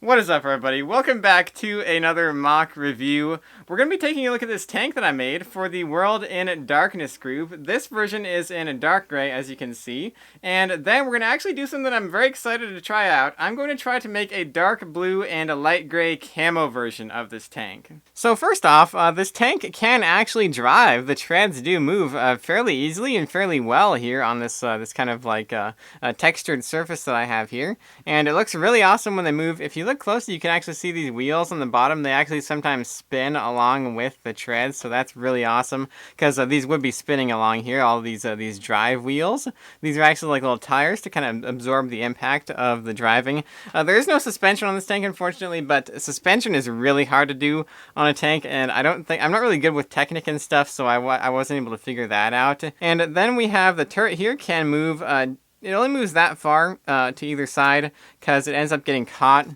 What is up, everybody? Welcome back to another mock review. We're going to be taking a look at this tank that I made for the World in Darkness group. This version is in dark gray, as you can see. And then we're going to actually do something that I'm very excited to try out. I'm going to try to make a dark blue and a light gray camo version of this tank. So first off, this tank can actually drive. The treads do move fairly easily and fairly well here on this this kind of like textured surface that I have here. And it looks really awesome when they move. If you look closely, you can actually see these wheels on the bottom. They actually sometimes spin along with the treads, so that's really awesome because these would be spinning along here, all these drive wheels. These are actually like little tires to kind of absorb the impact of the driving. There is no suspension on this tank, unfortunately, but suspension is really hard to do on a tank, and I'm not really good with Technic and stuff, so I wasn't able to figure that out. And then we have the turret here can move. It only moves that far to either side because it ends up getting caught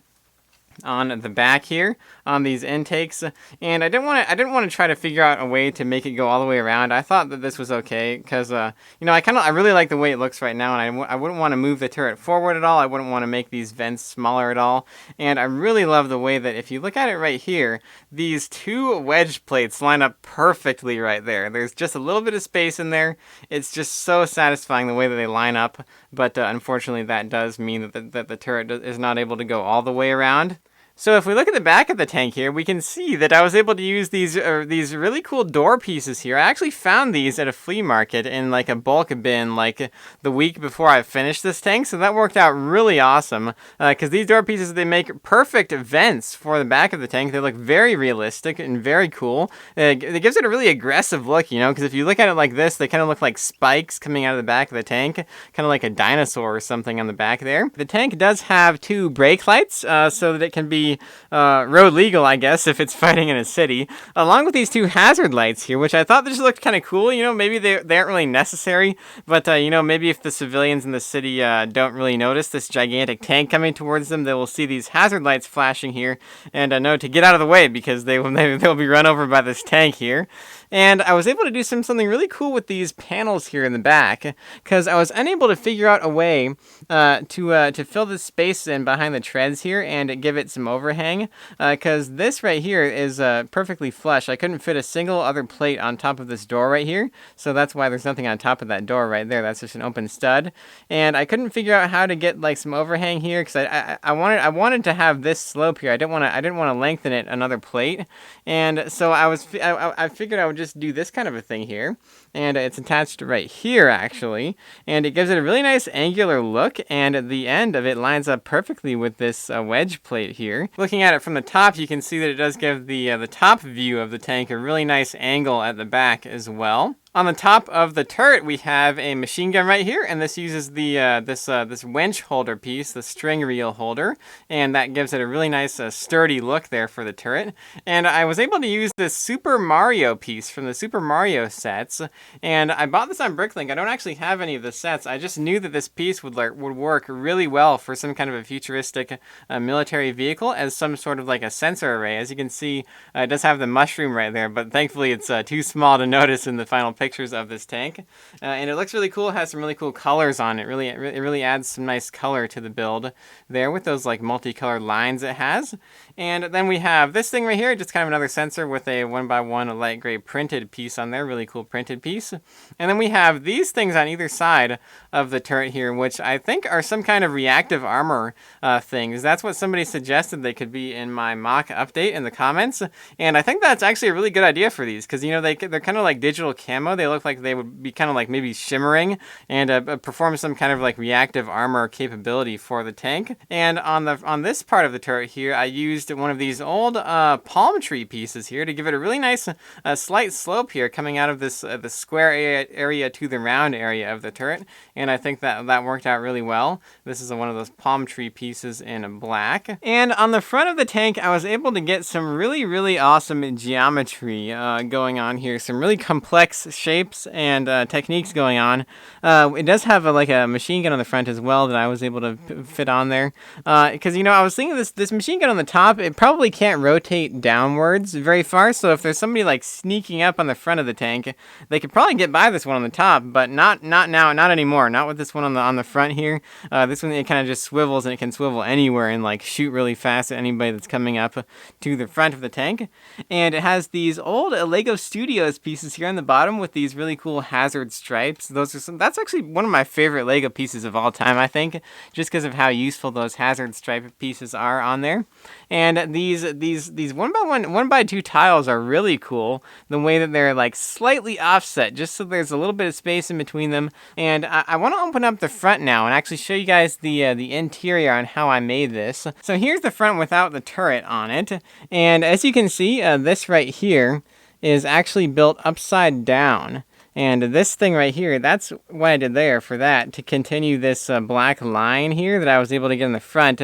on the back here on these intakes, and I didn't want to try to figure out a way to make it go all the way around. I thought that this was okay because I really like the way it looks right now, and I wouldn't want to move the turret forward at all. I wouldn't want to make these vents smaller at all, and I really love the way that if you look at it right here, these two wedge plates line up perfectly right there. There's just a little bit of space in there. It's just so satisfying the way that they line up, but unfortunately that does mean that the turret is not able to go all the way around. So if we look at the back of the tank here, we can see that I was able to use these really cool door pieces here. I actually found these at a flea market in like a bulk bin like the week before I finished this tank, so that worked out really awesome because these door pieces, they make perfect vents for the back of the tank. They look very realistic and very cool. It gives it a really aggressive look, because if you look at it like this, they kind of look like spikes coming out of the back of the tank, kind of like a dinosaur or something on the back there. The tank does have two brake lights so that it can be road legal, I guess, if it's fighting in a city, along with these two hazard lights here, which I thought just looked kind of cool. Maybe they aren't really necessary, but maybe if the civilians in the city don't really notice this gigantic tank coming towards them, they will see these hazard lights flashing here and know to get out of the way because they will be run over by this tank here. And I was able to do something really cool with these panels here in the back because I was unable to figure out a way to fill the space in behind the treads here and give it some overhang because this right here is perfectly flush. I couldn't fit a single other plate on top of this door right here, so that's why there's nothing on top of that door right there. That's just an open stud, and I couldn't figure out how to get like some overhang here because I wanted to have this slope here. I didn't want to lengthen it another plate, and so I figured I would just do this kind of a thing here, and it's attached right here actually, and it gives it a really nice angular look, and the end of it lines up perfectly with this wedge plate here. Looking at it from the top, you can see that it does give the top view of the tank a really nice angle at the back as well. On the top of the turret, we have a machine gun right here, and this uses the this winch holder piece, the string reel holder, and that gives it a really nice sturdy look there for the turret. And I was able to use this Super Mario piece from the Super Mario sets, and I bought this on Bricklink. I don't actually have any of the sets. I just knew that this piece would work really well for some kind of a futuristic military vehicle as some sort of like a sensor array. As you can see, it does have the mushroom right there, but thankfully it's too small to notice in the final pictures of this tank, and it looks really cool. It has some really cool colors on it. It really adds some nice color to the build there with those like multicolored lines it has. And then we have this thing right here, just kind of another sensor with a 1x1 light gray printed piece on there, really cool printed piece. And then we have these things on either side of the turret here, which I think are some kind of reactive armor things. That's what somebody suggested they could be in my mock update in the comments, and I think that's actually a really good idea for these because they're kind of like digital camo. They look like they would be kind of like maybe shimmering and perform some kind of like reactive armor capability for the tank. And on this part of the turret here, I used one of these old palm tree pieces here to give it a really nice slight slope here coming out of this the square area to the round area of the turret, and I think that worked out really well. This is one of those palm tree pieces in black. And on the front of the tank, I was able to get some really awesome geometry going on here, some really complex shapes and techniques going on. It does have like a machine gun on the front as well that I was able to fit on there. Because, I was thinking this machine gun on the top, it probably can't rotate downwards very far. So if there's somebody like sneaking up on the front of the tank, they could probably get by this one on the top, but not now, not anymore. Not with this one on the front here. This one, it kind of just swivels, and it can swivel anywhere and like shoot really fast at anybody that's coming up to the front of the tank. And it has these old Lego Studios pieces here on the bottom with these really cool hazard stripes. That's actually one of my favorite Lego pieces of all time, I think, just because of how useful those hazard stripe pieces are on there. And these 1x2 tiles are really cool, the way that they're like slightly offset, just so there's a little bit of space in between them. And I want to open up the front now and actually show you guys the interior on how I made this. So here's the front without the turret on it, and as you can see, this right here is actually built upside down. And this thing right here, that's what I did there for that, to continue this black line here that I was able to get in the front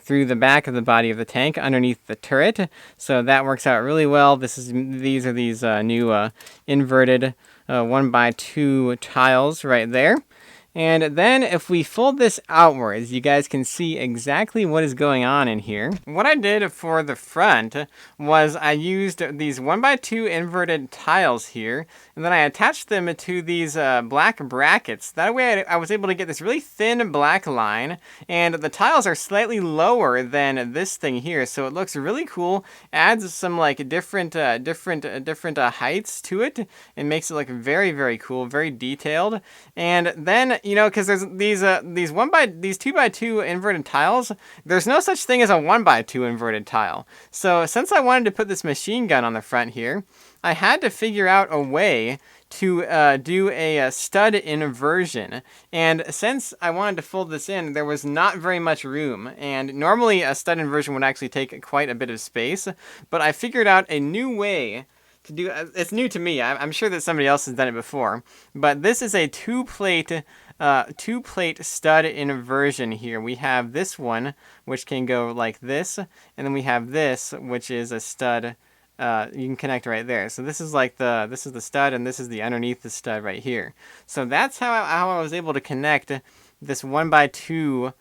through the back of the body of the tank underneath the turret. So that works out really well. These are these new inverted 1x2 tiles right there. And then if we fold this outwards, you guys can see exactly what is going on in here. What I did for the front was I used these 1x2 inverted tiles here, and then I attached them to these black brackets. That way I was able to get this really thin black line, and the tiles are slightly lower than this thing here, so it looks really cool. Adds some like different heights to it, and makes it look very, very cool, very detailed. And then, because there's these 2x2 inverted tiles, there's no such thing as a 1x2 inverted tile. So since I wanted to put this machine gun on the front here, I had to figure out a way to do a stud inversion. And since I wanted to fold this in, there was not very much room. And normally a stud inversion would actually take quite a bit of space, but I figured out a new way to do. It's new to me. I'm sure that somebody else has done it before, but this is a two-plate stud inversion here. We have this one, which can go like this, and then we have this, which is a stud. You can connect right there. So this is like this is the stud, and this is the underneath the stud right here. So that's how I was able to connect this 1x2.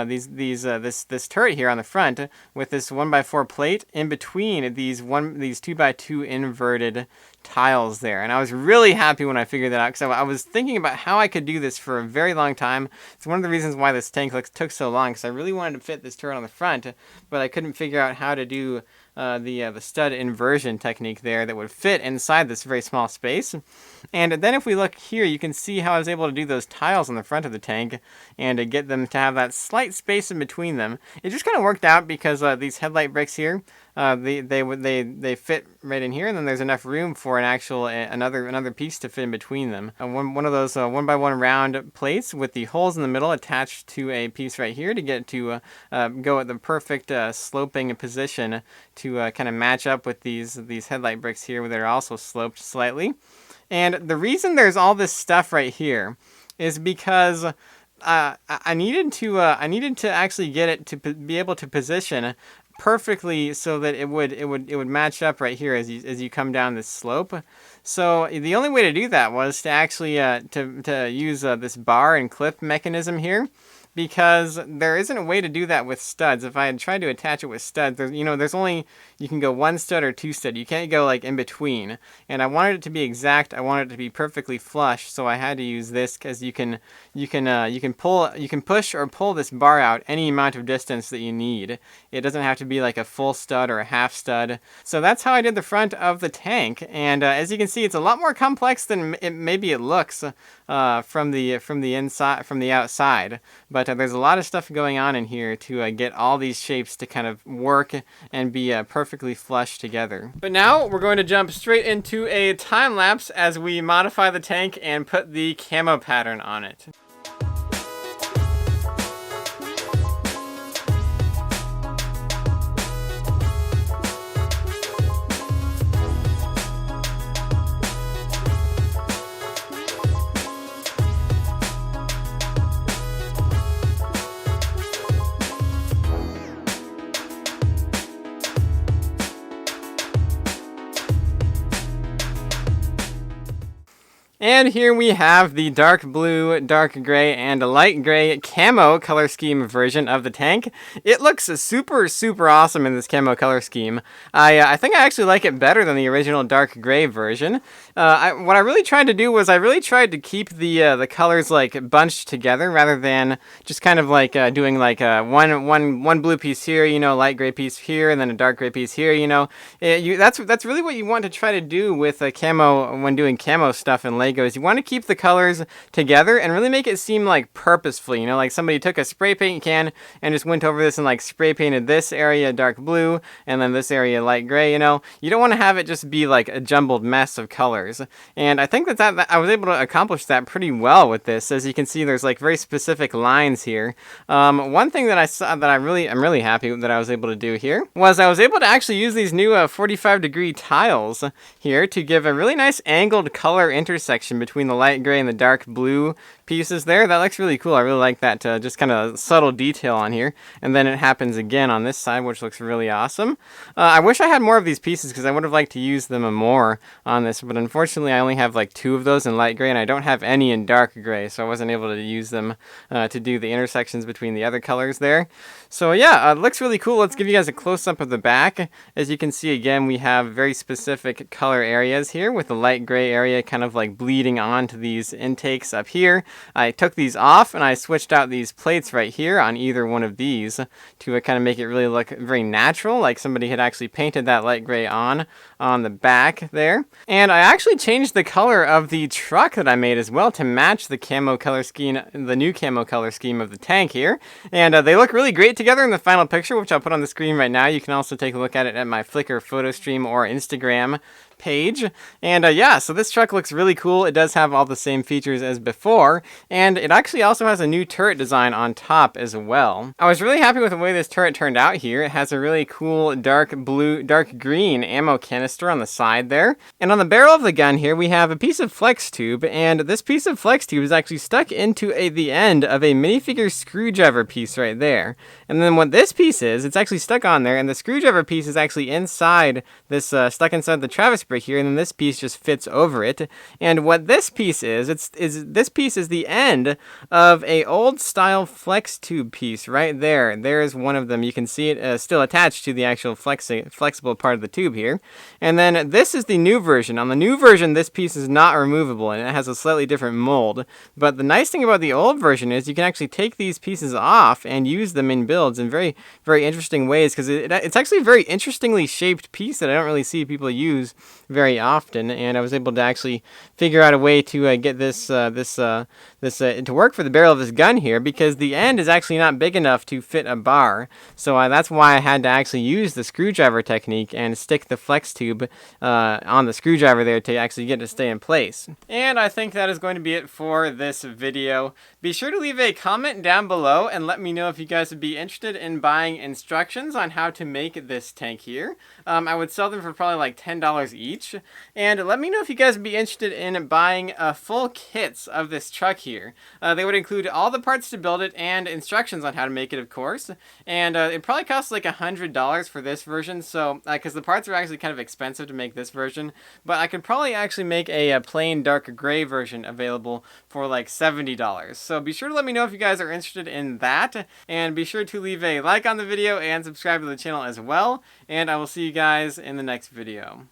This turret here on the front with this 1x4 plate in between these 2x2 inverted tiles there. And I was really happy when I figured that out, because I was thinking about how I could do this for a very long time. It's one of the reasons why this tank took so long, because I really wanted to fit this turret on the front, but I couldn't figure out how to do the stud inversion technique there that would fit inside this very small space. And then if we look here, you can see how I was able to do those tiles on the front of the tank and to get them to have that slight space in between them. It just kind of worked out because these headlight bricks here, they fit right in here, and then there's enough room for an actual another piece to fit in between them. One of those 1x1 round plates with the holes in the middle attached to a piece right here to get to go at the perfect sloping position to kind of match up with these headlight bricks here, that are also sloped slightly. And the reason there's all this stuff right here is because I needed to actually get it to be able to position perfectly so that it would match up right here as you come down this slope. So the only way to do that was to actually to use this bar and clip mechanism here, because there isn't a way to do that with studs. If I had tried to attach it with studs, there's only, you can go one stud or two stud. You can't go like in between. And I wanted it to be exact. I wanted it to be perfectly flush, so I had to use this, because you can push or pull this bar out any amount of distance that you need. It doesn't have to be like a full stud or a half stud. So that's how I did the front of the tank. And as you can see, it's a lot more complex than maybe it looks from the outside. But there's a lot of stuff going on in here to get all these shapes to kind of work and be perfectly flush together. But now we're going to jump straight into a time lapse as we modify the tank and put the camo pattern on it. And here we have the dark blue, dark gray, and light gray camo color scheme version of the tank. It looks super, super awesome in this camo color scheme. I think I actually like it better than the original dark gray version. What I really tried to do was I really tried to keep the colors like bunched together rather than just kind of like doing like one blue piece here, you know, light gray piece here, and then a dark gray piece here, you know. That's really what you want to try to do with camo when doing camo stuff in Legos. You want to keep the colors together and really make it seem like purposefully, you know, like somebody took a spray paint can and just went over this and like spray painted this area dark blue and then this area light gray, you know. You don't want to have it just be like a jumbled mess of colors. And I think that I was able to accomplish that pretty well with this. As you can see, there's like very specific lines here. One thing that I saw that I'm really happy that I was able to do here was I was able to actually use these new 45-degree tiles here to give a really nice angled color intersection between the light gray and the dark blue pieces there. That looks really cool. I really like that just kind of subtle detail on here. And then it happens again on this side, which looks really awesome. I wish I had more of these pieces because I would have liked to use them more on this, but unfortunately I only have like 2 of those in light gray and I don't have any in dark gray, so I wasn't able to use them to do the intersections between the other colors there. So yeah, it looks really cool. Let's give you guys a close-up of the back. As you can see, again, we have very specific color areas here with the light gray area kind of like bleeding onto these intakes up here. I took these off and I switched out these plates right here on either one of these to kind of make it really look very natural, like somebody had actually painted that light gray on the back there. And I actually changed the color of the truck that I made as well to match the camo color scheme, the new camo color scheme of the tank here. And they look really great together in the final picture, which I'll put on the screen right now. You can also take a look at it at my Flickr photo stream or Instagram page. And yeah, so this truck looks really cool. It does have all the same features as before, and it actually also has a new turret design on top as well. I was really happy with the way this turret turned out here. It has a really cool dark green ammo canister on the side there. And on the barrel of the gun here, we have a piece of flex tube, and this piece of flex tube is actually stuck into the end of a minifigure screwdriver piece right there. And then what this piece is, it's actually stuck on there, and the screwdriver piece is actually inside this, stuck inside the Travis brick here, and then this piece just fits over it. And what this piece is, this piece is the end of a old style flex tube piece right there. There's one of them. You can see it still attached to the actual flexible part of the tube here. And then this is the new version. On the new version, this piece is not removable, and it has a slightly different mold. But the nice thing about the old version is you can actually take these pieces off and use them in builds in very, very interesting ways, because it's actually a very interestingly shaped piece that I don't really see people use very often. And I was able to actually figure out a way to get this to work for the barrel of this gun here, because the end is actually not big enough to fit a bar. So that's why I had to actually use the screwdriver technique and stick the flex tube on the screwdriver there to actually get it to stay in place. And I think that is going to be it for this video. Be sure to leave a comment down below and let me know if you guys would be interested in buying instructions on how to make this tank here. I would sell them for probably like $10 each. And let me know if you guys would be interested in buying full kits of this truck here. They would include all the parts to build it and instructions on how to make it, of course. And it probably costs like $100 for this version, so because the parts are actually kind of expensive to make this version. But I could probably actually make a plain dark gray version available for like $70. So be sure to let me know if you guys are interested in that. And be sure to leave a like on the video and subscribe to the channel as well. And I will see you guys in the next video.